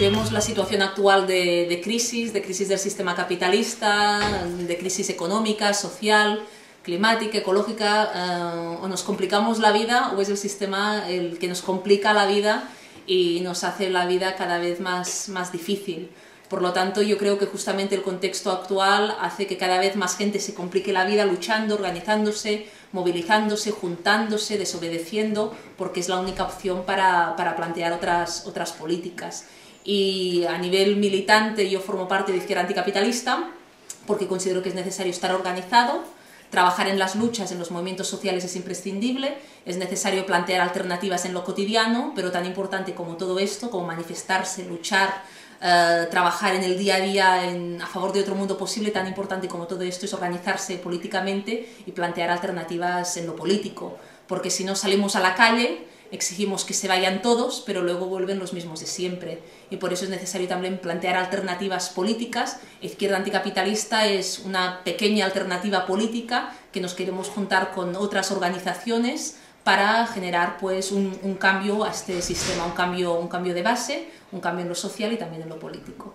vemos la situación actual de crisis del sistema capitalista, de crisis económica, social, climática, ecológica, o nos complicamos la vida o es el sistema el que nos complica la vida y nos hace la vida cada vez más difícil. Por lo tanto, yo creo que justamente el contexto actual hace que cada vez más gente se complique la vida luchando, organizándose, movilizándose, juntándose, desobedeciendo, porque es la única opción para plantear otras políticas. Y a nivel militante yo formo parte de Izquierda Anticapitalista porque considero que es necesario estar organizado, trabajar en las luchas, en los movimientos sociales es imprescindible, es necesario plantear alternativas en lo cotidiano, pero tan importante como todo esto, como manifestarse, luchar, trabajar en el día a día a favor de otro mundo posible, tan importante como todo esto es organizarse políticamente y plantear alternativas en lo político, porque si no salimos a la calle, exigimos que se vayan todos, pero luego vuelven los mismos de siempre. Y por eso es necesario también plantear alternativas políticas. Izquierda Anticapitalista es una pequeña alternativa política que nos queremos juntar con otras organizaciones para generar pues, un cambio a este sistema, un cambio de base, un cambio en lo social y también en lo político.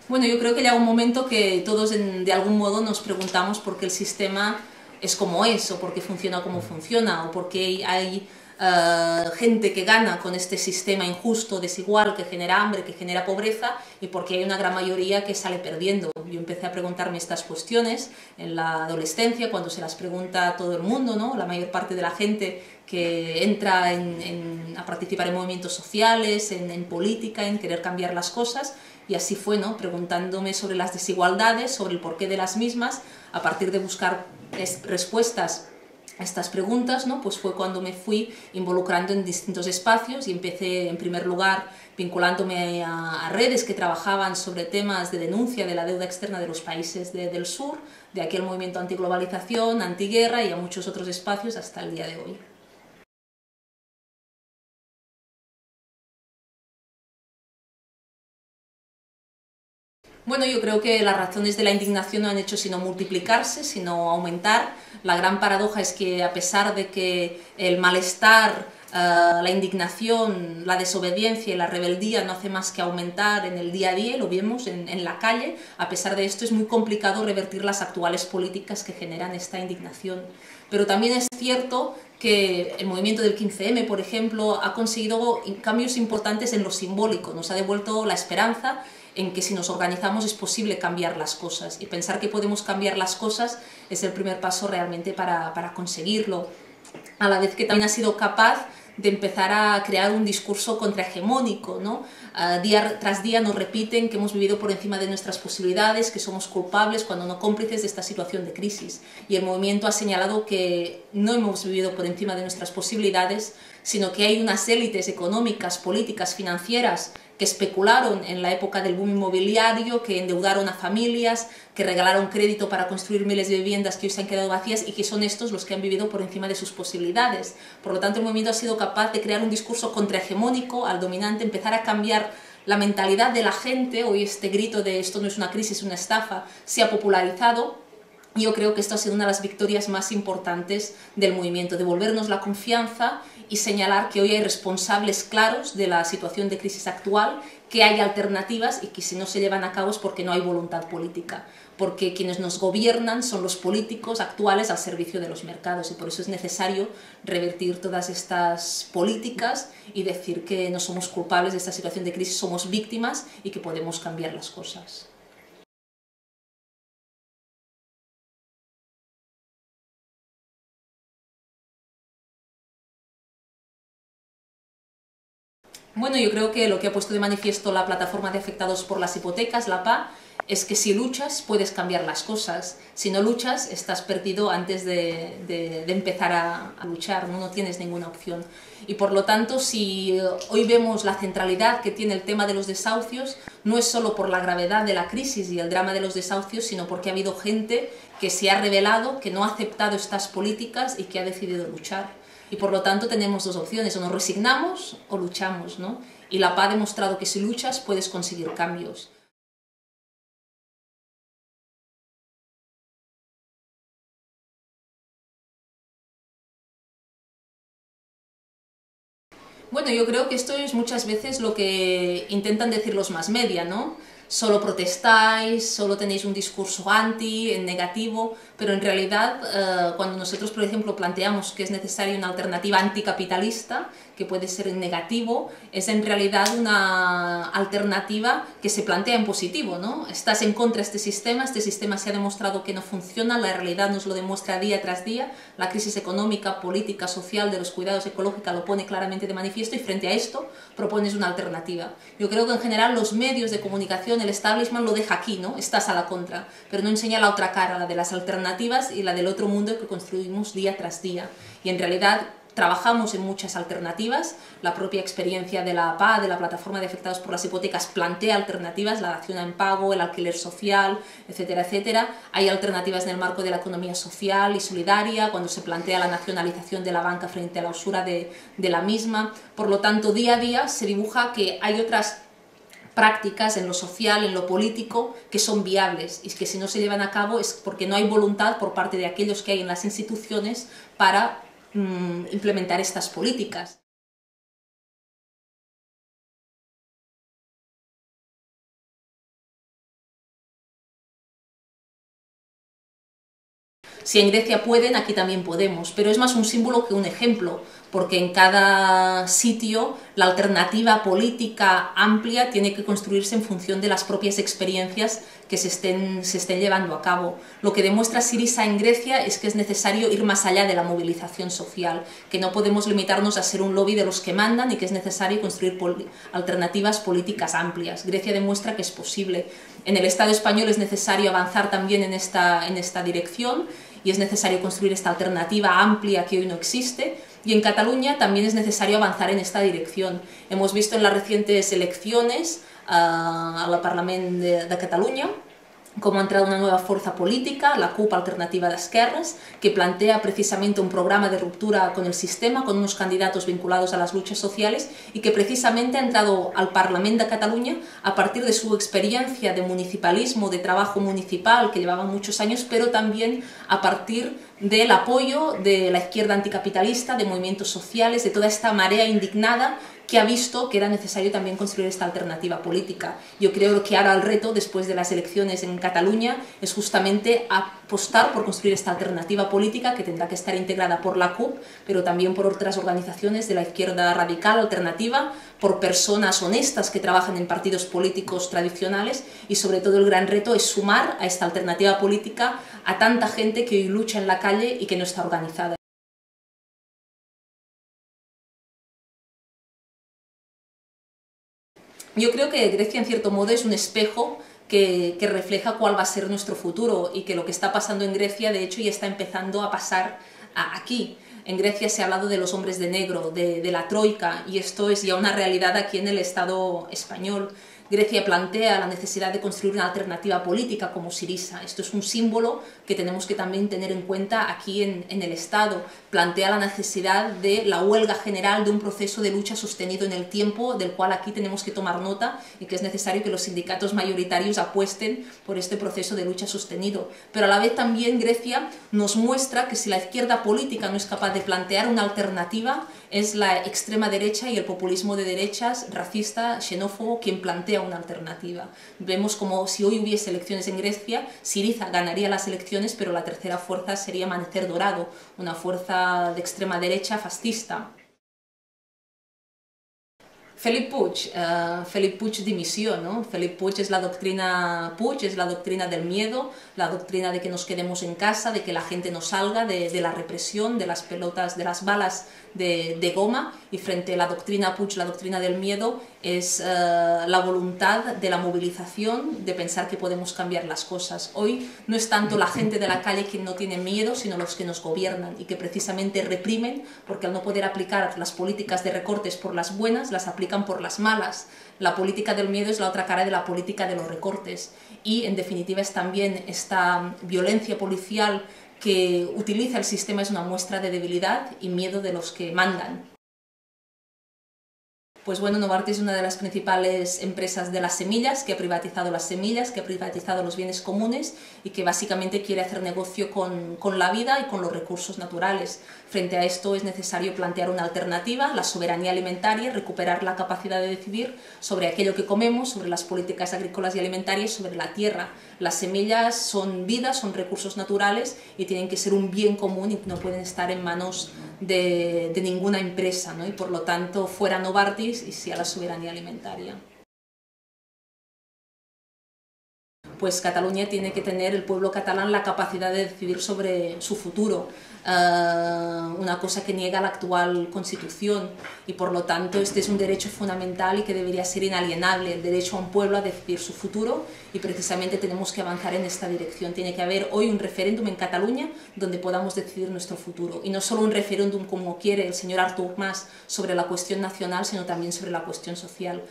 Bueno, yo creo que llega un momento que todos de algún modo nos preguntamos por qué el sistema es como es, o por qué funciona como funciona, o por qué hay gente que gana con este sistema injusto, desigual, que genera hambre, que genera pobreza, y por qué hay una gran mayoría que sale perdiendo. Yo empecé a preguntarme estas cuestiones en la adolescencia, cuando se las pregunta a todo el mundo, ¿no? La mayor parte de la gente que entra a participar en movimientos sociales, en política, en querer cambiar las cosas, y así fue, ¿no? Preguntándome sobre las desigualdades, sobre el porqué de las mismas, a partir de buscar respuestas a estas preguntas, ¿no? Pues fue cuando me fui involucrando en distintos espacios y empecé, en primer lugar, vinculándome a redes que trabajaban sobre temas de denuncia de la deuda externa de los países del sur, de aquel movimiento antiglobalización, antiguerra y a muchos otros espacios hasta el día de hoy. Bueno, yo creo que las razones de la indignación no han hecho sino multiplicarse, sino aumentar. La gran paradoja es que a pesar de que el malestar, la indignación, la desobediencia y la rebeldía no hace más que aumentar en el día a día, y lo vemos en la calle, a pesar de esto es muy complicado revertir las actuales políticas que generan esta indignación. Pero también es cierto que el movimiento del 15M, por ejemplo, ha conseguido cambios importantes en lo simbólico, nos ha devuelto la esperanza en que si nos organizamos es posible cambiar las cosas, y pensar que podemos cambiar las cosas es el primer paso realmente para conseguirlo, a la vez que también ha sido capaz de empezar a crear un discurso contrahegemónico, ¿no? Día tras día nos repiten que hemos vivido por encima de nuestras posibilidades, que somos culpables cuando no cómplices de esta situación de crisis. Y el movimiento ha señalado que no hemos vivido por encima de nuestras posibilidades, sino que hay unas élites económicas, políticas, financieras que especularon en la época del boom inmobiliario, que endeudaron a familias, que regalaron crédito para construir miles de viviendas que hoy se han quedado vacías y que son estos los que han vivido por encima de sus posibilidades. Por lo tanto, el movimiento ha sido capaz de crear un discurso contrahegemónico al dominante, empezar a cambiar la mentalidad de la gente. Hoy este grito de esto no es una crisis, es una estafa, se ha popularizado. Yo creo que esto ha sido una de las victorias más importantes del movimiento, devolvernos la confianza y señalar que hoy hay responsables claros de la situación de crisis actual, que hay alternativas y que si no se llevan a cabo es porque no hay voluntad política, porque quienes nos gobiernan son los políticos actuales al servicio de los mercados, y por eso es necesario revertir todas estas políticas y decir que no somos culpables de esta situación de crisis, somos víctimas y que podemos cambiar las cosas. Bueno, yo creo que lo que ha puesto de manifiesto la plataforma de afectados por las hipotecas, la PA, es que si luchas puedes cambiar las cosas. Si no luchas, estás perdido antes de empezar a luchar, ¿no? No tienes ninguna opción. Y por lo tanto, si hoy vemos la centralidad que tiene el tema de los desahucios, no es solo por la gravedad de la crisis y el drama de los desahucios, sino porque ha habido gente que se ha rebelado, que no ha aceptado estas políticas y que ha decidido luchar. Y por lo tanto tenemos dos opciones, o nos resignamos o luchamos, ¿no? Y la PA ha demostrado que si luchas puedes conseguir cambios. Bueno, yo creo que esto es muchas veces lo que intentan decir los más media, ¿no? Solo protestáis, solo tenéis un discurso anti, en negativo, pero en realidad cuando nosotros, por ejemplo, planteamos que es necesaria una alternativa anticapitalista, que puede ser en negativo, es en realidad una alternativa que se plantea en positivo, ¿no? Estás en contra de este sistema se ha demostrado que no funciona, la realidad nos lo demuestra día tras día, la crisis económica, política, social, de los cuidados ecológicos lo pone claramente de manifiesto y frente a esto propones una alternativa. Yo creo que en general los medios de comunicación, el establishment lo deja aquí, ¿no? Estás a la contra, pero no enseña la otra cara, la de las alternativas y la del otro mundo que construimos día tras día. Y en realidad trabajamos en muchas alternativas, la propia experiencia de la APA, de la Plataforma de Afectados por las Hipotecas, plantea alternativas, la dación en pago, el alquiler social, etcétera, etcétera. Hay alternativas en el marco de la economía social y solidaria, cuando se plantea la nacionalización de la banca frente a la usura de la misma. Por lo tanto, día a día se dibuja que hay otras prácticas en lo social, en lo político, que son viables y que si no se llevan a cabo es porque no hay voluntad por parte de aquellos que hay en las instituciones para implementar estas políticas. Si en Grecia pueden, aquí también podemos, pero es más un símbolo que un ejemplo, porque en cada sitio la alternativa política amplia tiene que construirse en función de las propias experiencias que se estén llevando a cabo. Lo que demuestra Syriza en Grecia es que es necesario ir más allá de la movilización social, que no podemos limitarnos a ser un lobby de los que mandan y que es necesario construir alternativas políticas amplias. Grecia demuestra que es posible. En el Estado español es necesario avanzar también en esta dirección y es necesario construir esta alternativa amplia que hoy no existe, y en Cataluña también es necesario avanzar en esta dirección. Hemos visto en las recientes elecciones al Parlament de Cataluña cómo ha entrado una nueva fuerza política, la CUP Alternativa d'Esquerres, que plantea precisamente un programa de ruptura con el sistema, con unos candidatos vinculados a las luchas sociales y que precisamente ha entrado al Parlament de Cataluña a partir de su experiencia de municipalismo, de trabajo municipal que llevaba muchos años, pero también a partir del apoyo de la izquierda anticapitalista, de movimientos sociales, de toda esta marea indignada que ha visto que era necesario también construir esta alternativa política. Yo creo que ahora el reto, después de las elecciones en Cataluña, es justamente apostar por construir esta alternativa política que tendrá que estar integrada por la CUP, pero también por otras organizaciones de la izquierda radical alternativa, por personas honestas que trabajan en partidos políticos tradicionales y sobre todo el gran reto es sumar a esta alternativa política a tanta gente que hoy lucha en la calle y que no está organizada. Yo creo que Grecia en cierto modo es un espejo que refleja cuál va a ser nuestro futuro y que lo que está pasando en Grecia de hecho ya está empezando a pasar aquí. En Grecia se ha hablado de los hombres de negro, de la troika, y esto es ya una realidad aquí en el Estado español. Grecia plantea la necesidad de construir una alternativa política como Syriza. Esto es un símbolo que tenemos que también tener en cuenta aquí en el Estado. Plantea la necesidad de la huelga general, de un proceso de lucha sostenido en el tiempo, del cual aquí tenemos que tomar nota y que es necesario que los sindicatos mayoritarios apuesten por este proceso de lucha sostenido. Pero a la vez también Grecia nos muestra que si la izquierda política no es capaz de plantear una alternativa, es la extrema derecha y el populismo de derechas, racista, xenófobo, quien plantea una alternativa. Vemos como si hoy hubiese elecciones en Grecia, Syriza ganaría las elecciones, pero la tercera fuerza sería Amanecer Dorado, una fuerza de extrema derecha fascista. Felip Puig dimisión, ¿no? Felip Puig es la doctrina Puig, es la doctrina del miedo, la doctrina de que nos quedemos en casa, de que la gente no salga, de la represión, de las pelotas, de las balas de goma, y frente a la doctrina Puig, la doctrina del miedo, es la voluntad de la movilización, de pensar que podemos cambiar las cosas. Hoy no es tanto la gente de la calle quien no tiene miedo, sino los que nos gobiernan y que precisamente reprimen, porque al no poder aplicar las políticas de recortes por las buenas, las aplican por las malas. La política del miedo es la otra cara de la política de los recortes y en definitiva es también esta violencia policial que utiliza el sistema, es una muestra de debilidad y miedo de los que mandan. Pues bueno, Novartis es una de las principales empresas de las semillas, que ha privatizado las semillas, que ha privatizado los bienes comunes y que básicamente quiere hacer negocio con la vida y con los recursos naturales. Frente a esto es necesario plantear una alternativa, la soberanía alimentaria, recuperar la capacidad de decidir sobre aquello que comemos, sobre las políticas agrícolas y alimentarias, sobre la tierra. Las semillas son vida, son recursos naturales y tienen que ser un bien común y no pueden estar en manos de ninguna empresa, ¿no? Y por lo tanto fuera Novartis y sí a la soberanía alimentaria. Pues Cataluña tiene que tener, el pueblo catalán, la capacidad de decidir sobre su futuro, una cosa que niega la actual Constitución, y por lo tanto este es un derecho fundamental y que debería ser inalienable, el derecho a un pueblo a decidir su futuro, y precisamente tenemos que avanzar en esta dirección. Tiene que haber hoy un referéndum en Cataluña donde podamos decidir nuestro futuro, y no solo un referéndum como quiere el señor Artur Mas sobre la cuestión nacional, sino también sobre la cuestión social.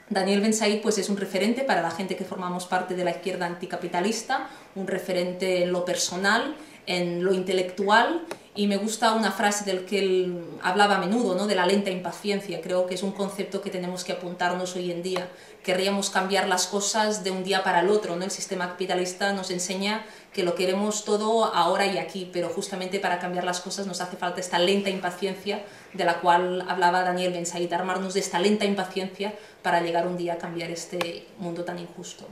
Daniel Ben Saïd pues, es un referente para la gente que formamos parte de la izquierda anticapitalista, un referente en lo personal, en lo intelectual, y me gusta una frase del que él hablaba a menudo, ¿no? De la lenta impaciencia. Creo que es un concepto que tenemos que apuntarnos hoy en día. Querríamos cambiar las cosas de un día para el otro, ¿no? El sistema capitalista nos enseña que lo queremos todo ahora y aquí, pero justamente para cambiar las cosas nos hace falta esta lenta impaciencia de la cual hablaba Daniel Ben Saïd, armarnos de esta lenta impaciencia para llegar un día a cambiar este mundo tan injusto.